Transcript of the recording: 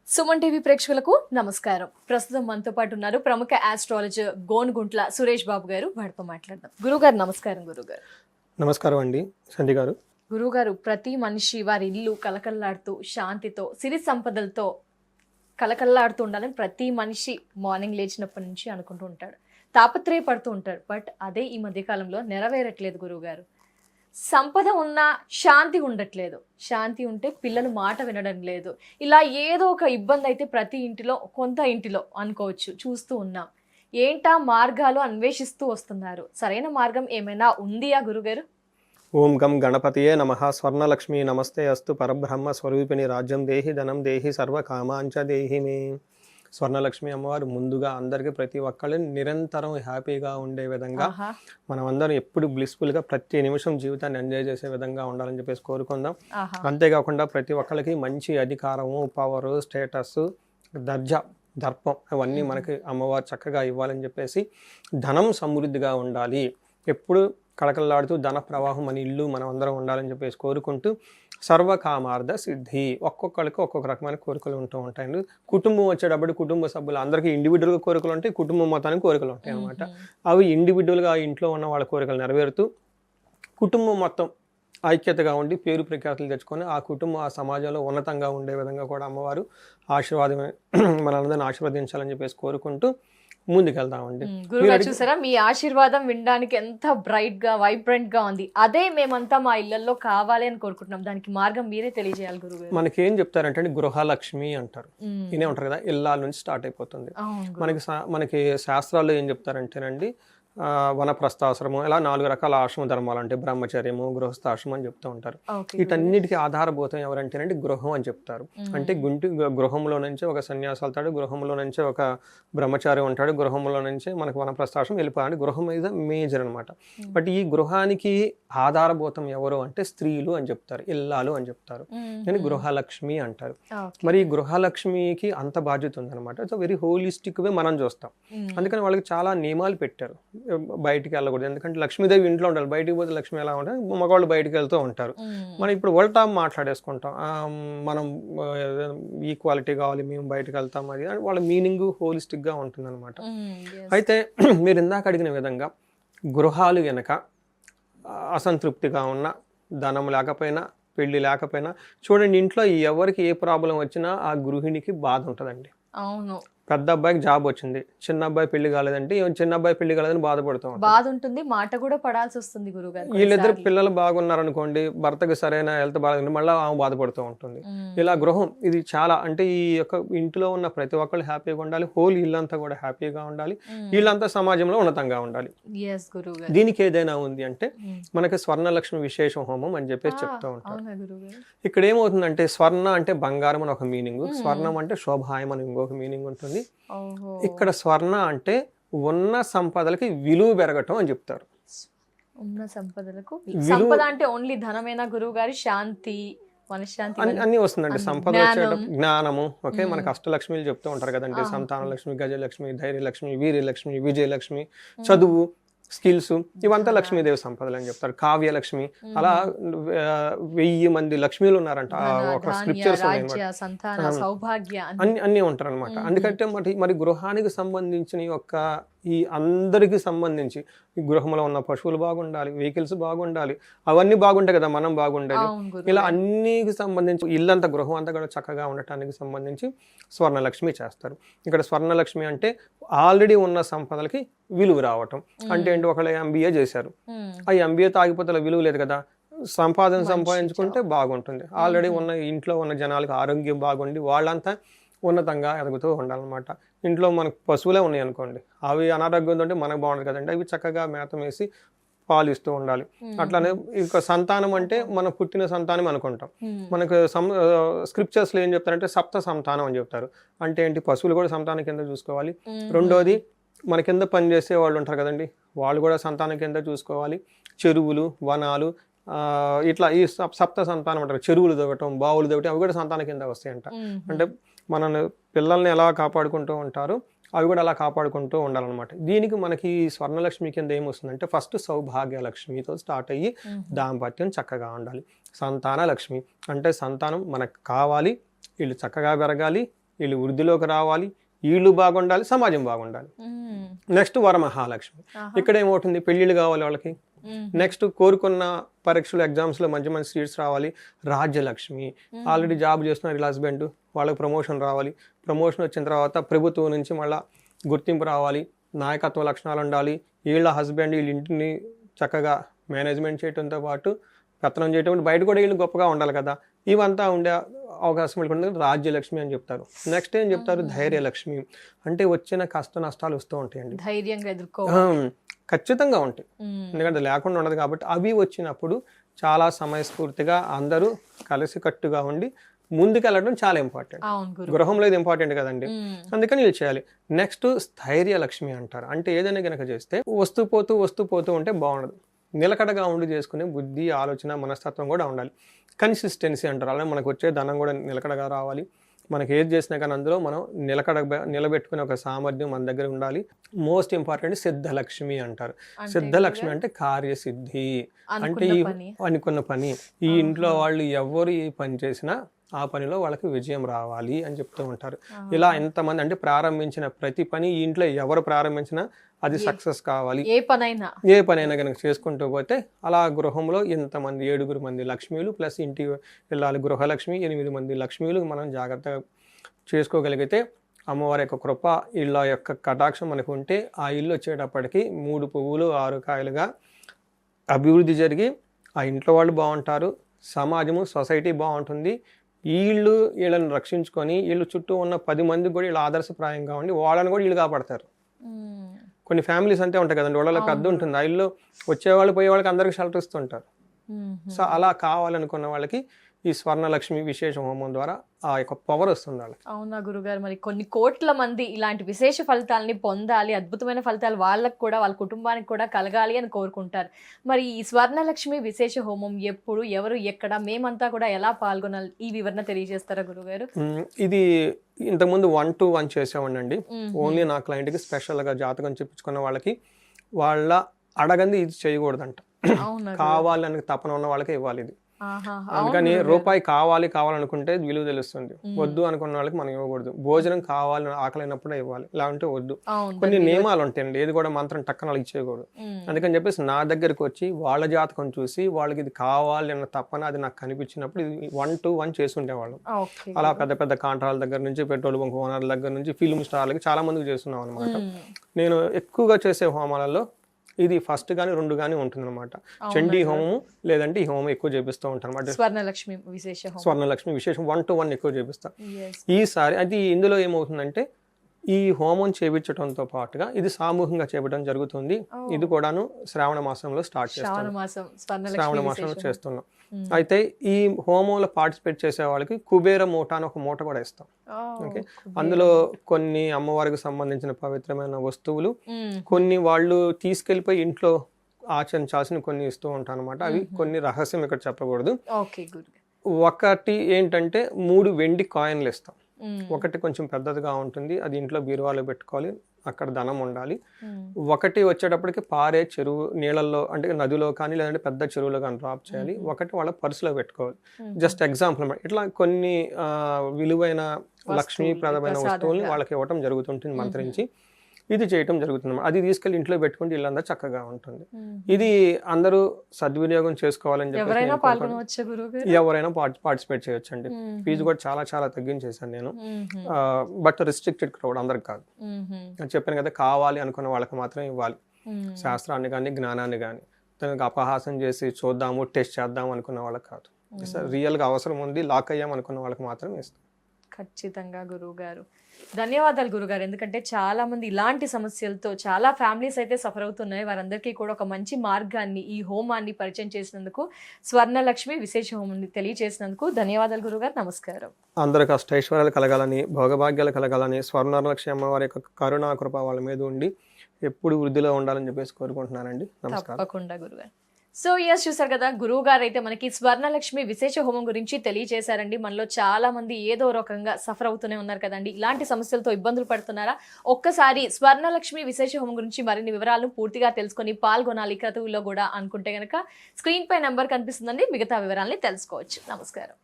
Suman TV ప్రేక్షకులకు నమస్కారం. ప్రస్తుతం మనతో పాటు ఉన్నారు ప్రముఖ ఆస్ట్రాలజర్ గోనుగుంట్ల సురేష్ బాబు గారు. వారితో మాట్లాడదాం. గురుగారు నమస్కారం. గురుగారు నమస్కారం అండి సంధి గారు. గురుగారు, ప్రతి మనిషి వారి ఇల్లు కలకల్లాడుతూ శాంతితో సిరి సంపదలతో కలకల్లాడుతూ ఉండాలని ప్రతి మనిషి మార్నింగ్ లేచినప్పటి నుంచి అనుకుంటూ ఉంటాడు, తాపత్రయపడుతూ ఉంటాడు. బట్ అదే ఈ మధ్యకాలంలో నెరవేరట్లేదు గురుగారు. సంపద ఉన్నా శాంతి ఉండట్లేదు, శాంతి ఉంటే పిల్లలు మాట వినడం లేదు. ఇలా ఏదో ఒక ఇబ్బంది అయితే ప్రతి ఇంటిలో కొంత ఇంటిలో అనుకోవచ్చు చూస్తూ ఉన్నాం. ఏంటా మార్గాలు అన్వేషిస్తూ వస్తున్నారు. సరైన మార్గం ఏమైనా ఉంది ఆ గురుగారు? ఓం గం గణపతియే నమః. స్వర్ణలక్ష్మి నమస్తే అస్తు. పరబ్రహ్మ స్వరూపిణి రాజ్యం దేహి ధనం దేహి సర్వ కామాంచ దేహి మే. స్వర్ణలక్ష్మి అమ్మవారు ముందుగా అందరికీ ప్రతి ఒక్కళ్ళని నిరంతరం హ్యాపీగా ఉండే విధంగా మనం అందరం ఎప్పుడు బ్లిస్ఫుల్గా ప్రతి నిమిషం జీవితాన్ని ఎంజాయ్ చేసే విధంగా ఉండాలని చెప్పేసి కోరుకుందాం. అంతేకాకుండా ప్రతి ఒక్కళ్ళకి మంచి అధికారము, పవరు, స్టేటస్, దర్జా, దర్పం అవన్నీ మనకి అమ్మవారు చక్కగా ఇవ్వాలని చెప్పేసి, ధనం సమృద్ధిగా ఉండాలి, ఎప్పుడు కళకళలాడుతూ ధన ప్రవాహం మన ఇల్లు మనం అందరం ఉండాలని చెప్పేసి కోరుకుంటూ, సర్వకామార్థ సిద్ధి. ఒక్కొక్కరికి ఒక్కొక్క రకమైన కోరికలు ఉంటూ ఉంటాయండి. కుటుంబం వచ్చేటప్పుడు కుటుంబ సభ్యులు అందరికీ ఇండివిజువల్గా కోరికలు ఉంటాయి, కుటుంబం మొత్తానికి కోరికలు ఉంటాయి అనమాట. అవి ఇండివిజువల్గా ఇంట్లో ఉన్న వాళ్ళ కోరికలు నెరవేరుతూ కుటుంబం మొత్తం ఐక్యతగా ఉండి పేరు ప్రఖ్యాతులు తెచ్చుకొని ఆ కుటుంబం ఆ సమాజంలో ఉన్నతంగా ఉండే విధంగా కూడా అమ్మవారు ఆశీర్వాదమే మనందరిని ఆశీర్వదించాలని చెప్పేసి కోరుకుంటూ ముందుకెళ్తామండి. గురుగారు చూసారా, మీ ఆశీర్వాదం వినడానికి ఎంత బ్రైట్ గా వైబ్రెంట్ గా ఉంది. అదే మేమంతా మా ఇళ్లలో కావాలి అని కోరుకుంటున్నాం. దానికి మార్గం మీరే తెలియజేయాలి గురుగారు. మనకి ఏం చెప్తారంటే గృహలక్ష్మి అంటారు, ఇనే ఉంటారు కదా, ఇళ్ళ నుంచి స్టార్ట్ అయిపోతుంది. మనకి శాస్త్రాల్లో ఏం చెప్తారంటేనండి, వనప్రస్థాశ్రమం, ఇలా 4 రకాల ఆశ్రమ ధర్మాలు అంటే బ్రహ్మచర్యము, గృహస్థాశ్రమం అని చెప్తూ ఉంటారు. వీటన్నిటికీ ఆధారభూతం ఎవరంటేనండి గృహం అని చెప్తారు. అంటే గృహంలో నుంచి ఒక సన్యాసి వెళ్తాడు, గృహంలో నుంచి ఒక బ్రహ్మచారి ఉంటాడు, గృహంలో నుంచి మనకు వనప్రస్థాశ్రమం వెళ్ళిపోయాడు. గృహం మీద మేజర్ అనమాట. బట్ ఈ గృహానికి ఆధారభూతం ఎవరు అంటే స్త్రీలు అని చెప్తారు, ఇల్లాలు అని చెప్తారు. కానీ గృహలక్ష్మి అంటారు. మరి ఈ గృహలక్ష్మికి అంత బాధ్యత ఉందన్నమాట. సో వెరీ హోలిస్టిక్ వే మనం చూస్తాం. అందుకని వాళ్ళకి చాలా నియమాలు పెట్టారు. బయటికి వెళ్ళకూడదు, ఎందుకంటే లక్ష్మీదేవి ఇంట్లో ఉండాలి, బయటికి పోతే లక్ష్మి ఎలా ఉంటుంది, మగవాళ్ళు బయటికి వెళ్తూ ఉంటారు. మనం ఇప్పుడు ఉల్టా మాట్లాడేసుకుంటాం, మనం ఈక్వాలిటీ కావాలి, మేము బయటకు వెళ్తాం, అది వాళ్ళ మీనింగ్ హోలిస్టిక్గా ఉంటుంది అనమాట. అయితే మీరు ఇందాక అడిగిన విధంగా గృహాలు వెనక అసంతృప్తిగా ఉన్న, ధనం లేకపోయినా, పెళ్లి లేకపోయినా, చూడండి ఇంట్లో ఎవరికి ఏ ప్రాబ్లం వచ్చినా ఆ గృహిణికి బాధ ఉంటుందండి. అవును, పెద్ద అబ్బాయికి జాబ్ వచ్చింది, చిన్న అబ్బాయి పెళ్లి కాలేదంటే చిన్న అబ్బాయి పెళ్లి కాలేదని బాధపడుతూ బాధ ఉంటుంది, మాట కూడా పడాల్సి వస్తుంది గురుగారు. వీళ్ళిద్దరు పిల్లలు బాగున్నారనుకోండి, భర్తకి సరైన హెల్త్ బాగా మళ్ళీ ఆమె బాధపడుతూ ఉంటుంది. ఇలా గృహం ఇది చాలా, అంటే ఈ యొక్క ఇంట్లో ఉన్న ప్రతి ఒక్కళ్ళు హ్యాపీగా ఉండాలి, హోల్ ఇల్లంతా కూడా హ్యాపీగా ఉండాలి, వీళ్ళంతా సమాజంలో ఉన్నతంగా ఉండాలి. దీనికి ఏదైనా ఉంది అంటే మనకి స్వర్ణలక్ష్మి విశేష హోమం అని చెప్పేసి చెప్తూ ఉంటారు. ఇక్కడ ఏమవుతుందంటే స్వర్ణ అంటే బంగారం అని ఒక మీనింగ్, స్వర్ణం అంటే శోభాయం అని ఇంకొక మీనింగ్ ఉంటుంది. ఇక్కడ స్వర్ణ అంటే ఉన్న సంపదలకి విలువ పెరగటం అని చెప్తారు. ఉన్న సంపదలకు సంపద అంటే ఓన్లీ ధనమేనా గురువు గారి? శాంతి, మనశ్శాంతి అన్ని వస్తుందండి. సంపద వచ్చేటప్పుడు జ్ఞానము, ఓకే, మనకు అష్టలక్ష్మిలు చెప్తూ ఉంటారు కదండి, సంతానలక్ష్మి, గజలక్ష్మి, ధైర్యలక్ష్మి, వీర్యలక్ష్మి, విజయలక్ష్మి, చదువు, స్కిల్స్, ఇవంతా లక్ష్మీదేవి సంపదలు అని చెప్తారు. కావ్యలక్ష్మి, అలా 1000 మంది లక్ష్మీలు ఉన్నారంట ఒక స్క్రిప్చర్స్, అన్ని ఉంటారు అనమాట. అందుకంటే మరి గృహానికి సంబంధించిన యొక్క ఈ అందరికి సంబంధించి ఈ గృహంలో ఉన్న పశువులు బాగుండాలి, వెహికల్స్ బాగుండాలి, అవన్నీ బాగుంటాయి కదా, మనం బాగుండాలి. ఇలా అన్నికి సంబంధించి ఇల్లంతా గృహం అంతా కూడా చక్కగా ఉండటానికి సంబంధించి స్వర్ణలక్ష్మి చేస్తారు. ఇక్కడ స్వర్ణలక్ష్మి అంటే ఆల్రెడీ ఉన్న సంపదలకి విలువ రావటం. అంటే ఏంటి, ఒకళ్ళు MBA చేశారు, ఆ MBA తాగిపోతే విలువ లేదు కదా, సంపాదించుకుంటే బాగుంటుంది. ఆల్రెడీ ఉన్న ఇంట్లో ఉన్న జనాలకు ఆరోగ్యం బాగుండి వాళ్ళంతా ఉన్నతంగా ఎదుగుతూ ఉండాలన్నమాట. ఇంట్లో మనకు పశువులే ఉన్నాయి అనుకోండి, అవి అనారోగ్యంతో ఉంటే మనకు బాగుంటుంది కదండి, అవి చక్కగా మేత వేసి పాలు ఇస్తూ ఉండాలి. అట్లానే ఇక సంతానం అంటే మనం పుట్టిన సంతానం అనుకుంటాం. మనకు స్క్రిప్చర్స్లో ఏం చెప్తారంటే సప్త సంతానం అని చెప్తారు. అంటే ఏంటి, పశువులు కూడా సంతానం కింద చూసుకోవాలి. రెండోది మన కింద పనిచేసే వాళ్ళు ఉంటారు కదండి, వాళ్ళు కూడా సంతానం కింద చూసుకోవాలి. చెరువులు, వనాలు, ఇట్లా ఈ సప్త సంతానం అంటారు. చెరువులు తవ్వటం, బావులు తవ్వటం, అవి కూడా సంతానం కింద వస్తాయంట. అంటే మన పిల్లల్ని ఎలా కాపాడుకుంటూ ఉంటారు, అవి కూడా అలా కాపాడుకుంటూ ఉండాలన్నమాట. దీనికి మనకి స్వర్ణలక్ష్మి కింద ఏమొస్తుందంటే ఫస్ట్ సౌభాగ్య లక్ష్మితో స్టార్ట్ అయ్యి దాంపత్యం చక్కగా ఉండాలి. సంతాన లక్ష్మి అంటే సంతానం మనకు కావాలి, వీళ్ళు చక్కగా పెరగాలి, వీళ్ళు వృద్ధిలోకి రావాలి, వీళ్ళు బాగుండాలి, సమాజం బాగుండాలి. నెక్స్ట్ వరమహాలక్ష్మి. ఇక్కడ ఏమవుతుంది, పెళ్ళిళ్ళు కావాలి వాళ్ళకి. నెక్స్ట్ కోరుకున్న పరీక్షలు ఎగ్జామ్స్లో మంచి మంచి సీట్స్ రావాలి, రాజ్యలక్ష్మి. ఆల్రెడీ జాబ్ చేస్తున్నారు వీళ్ళ హస్బెండ్, వాళ్ళకి ప్రమోషన్ రావాలి. ప్రమోషన్ వచ్చిన తర్వాత ప్రభుత్వం నుంచి మళ్ళీ గుర్తింపు రావాలి, నాయకత్వ లక్షణాలు ఉండాలి. వీళ్ళ హస్బెండ్ వీళ్ళ ఇంటిని చక్కగా మేనేజ్మెంట్ చేయడంతో పాటు పెత్తనం చేయటం, బయట కూడా వీళ్ళు గొప్పగా ఉండాలి కదా. ఇవంతా ఉండే అవకాశం ఉంటుంది, రాజ్యలక్ష్మి అని చెప్తారు. నెక్స్ట్ ఏం చెప్తారు, ధైర్యలక్ష్మి. అంటే వచ్చిన కష్ట నష్టాలు వస్తూ ఉంటాయండి, ధైర్యంగా ఖచ్చితంగా ఉంటాయి, ఎందుకంటే లేకుండా ఉండదు కాబట్టి. అవి వచ్చినప్పుడు చాలా సమయస్ఫూర్తిగా అందరూ కలిసికట్టుగా ఉండి ముందుకెళ్ళడం చాలా ఇంపార్టెంట్. గృహంలో ఇది ఇంపార్టెంట్ కదండి, అందుకని ఇది చేయాలి. నెక్స్ట్ స్థైర్యలక్ష్మి అంటారు. అంటే ఏదైనా కనుక చేస్తే వస్తూ పోతూ ఉంటే బాగుండదు, నిలకడగా ఉండి చేసుకునే బుద్ధి, ఆలోచన, మనస్తత్వం కూడా ఉండాలి. కన్సిస్టెన్సీ అంటారు, అలాగే మనకు వచ్చే ధనం కూడా నిలకడగా రావాలి. మనకి ఏది చేసినా కానీ అందులో మనం నిలబెట్టుకునే ఒక సామర్థ్యం మన దగ్గర ఉండాలి. మోస్ట్ ఇంపార్టెంట్ సిద్ధలక్ష్మి అంటారు. సిద్ధలక్ష్మి అంటే కార్యసిద్ధి, అంటే అనుకున్న పని. ఈ ఇంట్లో వాళ్ళు ఎవరు ఏ పని చేసినా ఆ పనిలో వాళ్ళకి విజయం రావాలి అని చెప్తూ ఉంటారు. ఇలా ఎంతమంది అంటే ప్రారంభించిన ప్రతి పని ఈ ఇంట్లో ఎవరు ప్రారంభించినా అది సక్సెస్ కావాలి. ఏ పనైనా కనుక చేసుకుంటూ పోతే అలా గృహంలో ఎంతమంది 7 మంది లక్ష్మీలు ప్లస్ ఇంటి వెళ్ళాలి గృహలక్ష్మి, 8 మంది లక్ష్మీలు మనం జాగ్రత్తగా చేసుకోగలిగితే అమ్మవారి యొక్క కృప, ఇళ్ళ యొక్క కటాక్షం మనకు ఉంటే ఆ ఇల్లు వచ్చేటప్పటికి 3 పువ్వులు 6 కాయలుగా అభివృద్ధి జరిగి ఆ ఇంట్లో వాళ్ళు బాగుంటారు, సమాజము, సొసైటీ బాగుంటుంది. వీళ్ళని రక్షించుకొని వీళ్ళు చుట్టూ ఉన్న 10 మందికి కూడా వీళ్ళు ఆదర్శప్రాయంగా ఉండి వాళ్ళని కూడా వీళ్ళు కాపాడతారు. కొన్ని ఫ్యామిలీస్ అంతే ఉంటాయి కదండి, వాళ్ళకి అద్దె ఉంటుంది, ఆ ఇల్లు వచ్చేవాళ్ళు పోయే వాళ్ళకి అందరికి షెల్టర్ ఇస్తుంటారు. సో అలా కావాలనుకున్న వాళ్ళకి ఈ స్వర్ణలక్ష్మి విశేష హోమం ద్వారా ఆ యొక్క పవర్ వస్తుంది వాళ్ళకి. అవునా గురుగారు, మరి కొన్ని కోట్ల మంది ఇలాంటి విశేష ఫలితాలని పొందాలి, అద్భుతమైన ఫలితాలు వాళ్ళకు కూడా వాళ్ళ కుటుంబానికి కూడా కలగాలి అని కోరుకుంటారు. మరి ఈ స్వర్ణలక్ష్మి విశేష హోమం ఎప్పుడు, ఎవరు, ఎక్కడ, మేమంతా కూడా ఎలా పాల్గొనాలి, ఈ వివరణ తెలియజేస్తారా గురుగారు? ఇది ఇంతకుముందు 1-to-1 చేసేవాడినండి. ఓన్లీ నా క్లయింట్కి స్పెషల్గా జాతకం చెప్పించుకున్న వాళ్ళకి వాళ్ళ అడగంది ఇది చేయకూడదంట, కావాలని తపన ఉన్న వాళ్ళకి ఇవ్వాలి ఇది. అందుకని రూపాయి కావాలనుకుంటే విలువ తెలుస్తుంది, వద్దు అనుకున్న వాళ్ళకి మనం ఇవ్వకూడదు. భోజనం కావాలి ఆకలినప్పుడే ఇవ్వాలి, ఇలా ఉంటే వద్దు. కొన్ని నియమాలు ఉంటాయండి, ఏది కూడా మంత్రం టక్కన వాళ్ళకి ఇచ్చేయకూడదు. అందుకని చెప్పేసి నా దగ్గరికి వచ్చి వాళ్ళ జాతకం చూసి వాళ్ళకి ఇది కావాలి అన్న తప్పన అది నాకు కనిపించినప్పుడు ఇది 1-to-1 చేసుండేవాళ్ళం. అలా పెద్ద పెద్ద కాంట్రాల దగ్గర నుంచి, పెట్రోల్ బంక్ ఓనర్ల దగ్గర నుంచి, ఫిల్మ్ స్టార్లకి చాలా మందికి చేస్తున్నాం అనమాట. నేను ఎక్కువగా చేసే హోమాలలో ఇది ఫస్ట్ గానీ 2 గానీ ఉంటుంది అనమాట. చండీ హోమము లేదంటే ఈ హోమం ఎక్కువ చేపిస్తూ ఉంటాను అనమాట. స్వర్ణలక్ష్మి విశేషం 1-to-1 ఎక్కువ చేపిస్తాను. ఈసారి అది ఇందులో ఏమవుతుందంటే ఈ హోమం చేపించడంతో పాటుగా ఇది సామూహికంగా చేపట్టడం జరుగుతుంది. ఇది కూడాను శ్రావణ మాసంలో స్టార్ట్ చేస్తాం, శ్రావణ మాసంలో చేస్తున్నాం. అయితే ఈ హోమంలో పార్టిసిపేట్ చేసే వాళ్ళకి కుబేర మూట అని ఒక మూట కూడా ఇస్తాం. ఓకే, అందులో కొన్ని అమ్మవారికి సంబంధించిన పవిత్రమైన వస్తువులు, కొన్ని వాళ్ళు తీసుకెళ్లిపోయి ఇంట్లో ఆచరించాల్సిన కొన్ని ఇస్తూ ఉంటాను అనమాట. అవి కొన్ని రహస్యం ఇక్కడ చెప్పకూడదు. ఒకటి ఏంటంటే 3 వెండి కాయిన్లు ఇస్తాం. ఒకటి కొంచెం పెద్దదిగా ఉంటుంది, అది ఇంట్లో బీరువాలో పెట్టుకోవాలి, అక్కడ ధనం ఉండాలి. ఒకటి వచ్చేటప్పటికి పారే చెరువు నీళ్ళల్లో, అంటే నదిలో కానీ లేదంటే పెద్ద చెరువులో కానీ డ్రాప్ చేయాలి. ఒకటి వాళ్ళ పర్సులో పెట్టుకోవాలి. జస్ట్ ఎగ్జాంపుల్ అన్నమాట. ఇట్లా కొన్ని విలువైన లక్ష్మీప్రదమైన వస్తువుల్ని వాళ్ళకి ఇవ్వటం జరుగుతుంటుంది మంత్రించి. ఇది చేయటం జరుగుతుంది. అది తీసుకెళ్లి ఇంట్లో పెట్టుకుంటే ఇల్లంతా చక్కగా ఉంటుంది. ఇది అందరూ సద్వినియోగం చేసుకోవాలని చెప్పి ఎవరైనా పార్టిసిపేట్ చేయొచ్చు అండి. ఫీజు కూడా చాలా చాలా తగ్గించేసాను నేను, బట్ రిస్ట్రిక్టెడ్ క్రౌడ్, అందరికి కాదు. చెప్పాను కదా, కావాలి అనుకున్న వాళ్ళకి మాత్రమే ఇవ్వాలి. శాస్త్రాన్ని కానీ జ్ఞానాన్ని కానీ దానికి అపహాసం చేసి చూద్దాము, టెస్ట్ చేద్దాము అనుకున్న వాళ్ళకి కాదు. రియల్గా అవసరం ఉంది, లాక్ అయ్యాం అనుకున్న వాళ్ళకి మాత్రమే ఇస్తాం. ఖచ్చితంగా గురువు గారు, ధన్యవాదాలు గురుగారు. ఎందుకంటే చాలా మంది ఇలాంటి సమస్యలతో చాలా ఫ్యామిలీస్ అయితే సఫర్ అవుతున్నాయి. వారందరికీ కూడా ఒక మంచి మార్గాన్ని, ఈ హోమాన్ని పరిచయం చేసినందుకు, స్వర్ణలక్ష్మి విశేష హోమాన్ని తెలియజేసినందుకు ధన్యవాదాలు గురుగారు. నమస్కారం. అందరికి అష్టైశ్వర్యాలు కలగాలని, భోగభాగ్యాలు కలగాలని, స్వర్ణలక్ష్మి అమ్మవారి యొక్క కరుణా కృప వాళ్ళ మీద ఉండి ఎప్పుడు వృద్ధిలో ఉండాలని చెప్పేసి కోరుకుంటున్నానండి. నమస్కారం. తప్పకుండా గురుగారు. సో ఎస్, చూసారు కదా, గురువు గారు అయితే మనకి స్వర్ణలక్ష్మి విశేష హోమం గురించి తెలియజేశారండి. మనలో చాలా మంది ఏదో రకంగా సఫర్ అవుతూనే ఉన్నారు కదండి. ఇలాంటి సమస్యలతో ఇబ్బందులు పడుతున్నారా? ఒక్కసారి స్వర్ణలక్ష్మి విశేష హోమం గురించి మరిన్ని వివరాలను పూర్తిగా తెలుసుకొని పాల్గొనాలి క్రతువుల్లో కూడా అనుకుంటే కనుక స్క్రీన్ పై నెంబర్ కనిపిస్తుందండి, మిగతా వివరాలని తెలుసుకోవచ్చు. నమస్కారం.